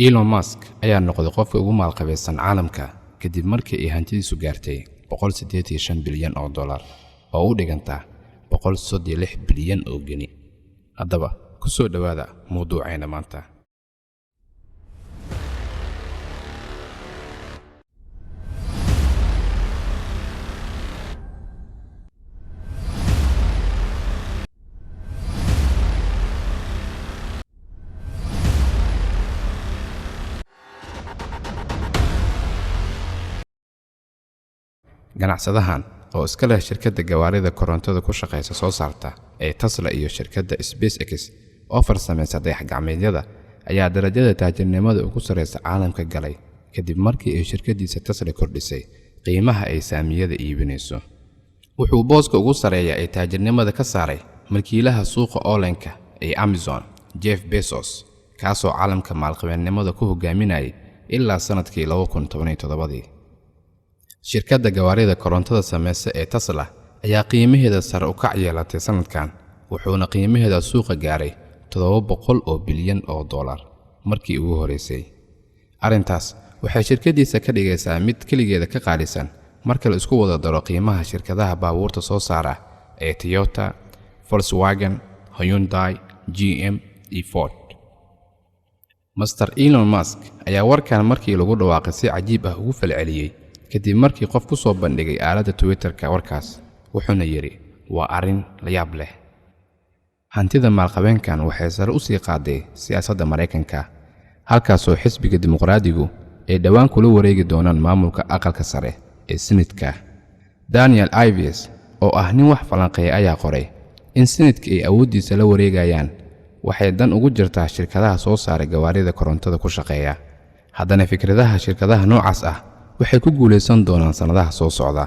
Elon Musk ayaa noqday qofka ugu maalqabeysan caalamka kadib markii ay hantidiisu gaartay $185 bilyan oo u dhiganta $136 bilyan oo geni. Haddaba ku soo dhawaada mowduuceena maanta. Ganacsadahan oo iska leh shirkadda gawaarida korontada ku shaqeysa soo saarta ee Tesla iyo shirkadda SpaceX oo farsamaysa dayax-gacmeedyada ayaa darajada taajirnimada ugu sareysa caalamka galay kadib markii ay shirkadiisa Tesla kordhisay qiimaha ay saamiyada iibinayso. Wuxuu booska ugu sareeyaa ee taajirnimada ka saaray milkiilaha suuqa online-ka ee Amazon, Jeff Bezos, kaasoo caalamka maalqabeennimada ku hogaaminayay ilaa sanadkii 2017. Shirkadda gawaarida korontada sameysa ee Tesla ayaa qiimaheeda sare u kac yeelatay sanadkan, wuxuuna qiimaheeda suuqa gaaray $700 bilyan markii ugu horeysay. Arrintaas waxay shirkadiisa ka dhigaysaa mid kaligeeda ka qaalisan marka la isku wada daro qiimaha shirkadaha baabuurta soo saara ee Toyota, Volkswagen, Hyundai, GM iyo Ford. Mr. Elon Musk ayaa warkan markii lagu dhawaaqay si cajiib ah ugu falceliyay kadib markii qof ku soo bandhigay aaladda Twitter-ka warkaas, wuxuuna yiri waa arrin la yaab leh. Hantida maalqabeenkan waxay sare u sii qaaday siyaasadda Mareykanka, halkaasoo xisbiga dimuqraadigu ay dhawaan kula wareegi doonaan maamulka aqalka sare ee Senatka. Daniel Ives oo ah nin wax falanqeeya ayaa qoray in Senatka ay awoodiisa la wareegayaan waxay dan ugu jirtaa shirkadaha soo saara gawaarida korontada ku shaqeeya. Haddana fikradaha shirkadaha noocaas ah waxay ku guuleysan doonaan sanadaha soo socda.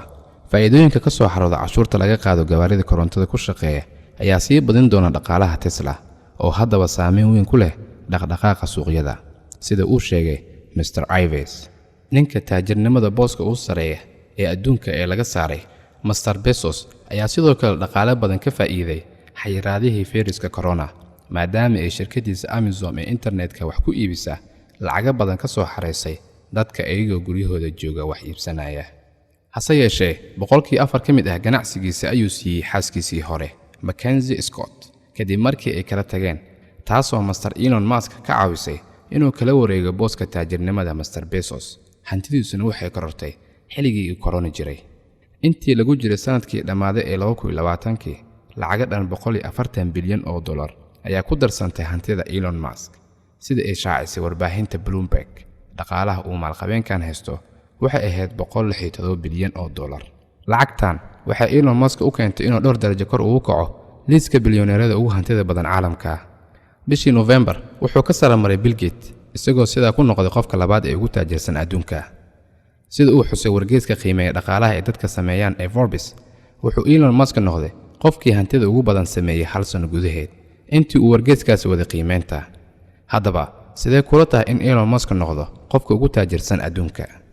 Faa'iidooyinka ka soo xarooda cashuurta laga qaado gawaarida korontada ku shaqeeya ayaa sii badin doona dhaqaalaha Tesla oo haddaba saameyn weyn ku leh dhaqdhaqaaqa suuqyada, sida uu sheegay Mr. Ives. Ninka taajirnimada booska ugu sareeya ee adduunka ee laga saaray, Mr. Bezos, ayaa sidoo kale dhaqaale badan ka faa'iiday xayiraadihii fayraska corona, maadaama ay shirkadiisa Amazon ee internetka wax ku iibisa lacaga badan ka soo xareysay dadka ayagoo guryahooda jooga wax iibsanaya. Hase yeeshee, 4% ka mid ah ganacsigiisa ayuu siiyey xaaskiisii hore, Mackenzie Scott, kadib markii ay kala tageen, taasoo Mr. Elon Musk ka caawisay inuu kala wareego booska taajirnimada Mr. Bezos. Hantidiisuna waxay korortay xilligii uu corona jiray. Intii lagu jiray sanadkii dhammaaday ee 2020, lacaga dhan $140 bilyan ayaa ku darsantay hantida Elon Musk, sida ay shaacisay warbaahinta Bloomberg. Dhaqaalaha uu maalqabeenkan haysto waxay ahayd $167 bilyan. Lacagtan waxay Elon Musk u keentay inuu dhowr darajo kor ugu kaco liiska bilyaneerada ugu hantida badan caalamka. Bishii November wuxuu ka sare maray Bill Gates, isagoo sidaa ku noqday qofka labaad ee ugu taajirsan adduunka. Sida uu xusay wargeyska qiimeeya dhaqaalaha ee dadka sameeyaan ee Forbes, wuxuu Elon Musk noqday qofkii hantida ugu badan sameeyay hal sano gudaheed intii uu wargeyskaasi wada qiimeynta. Haddaba sidee kula tahay in Elon Musk noqdo qofka ugu taajirsan adduunka?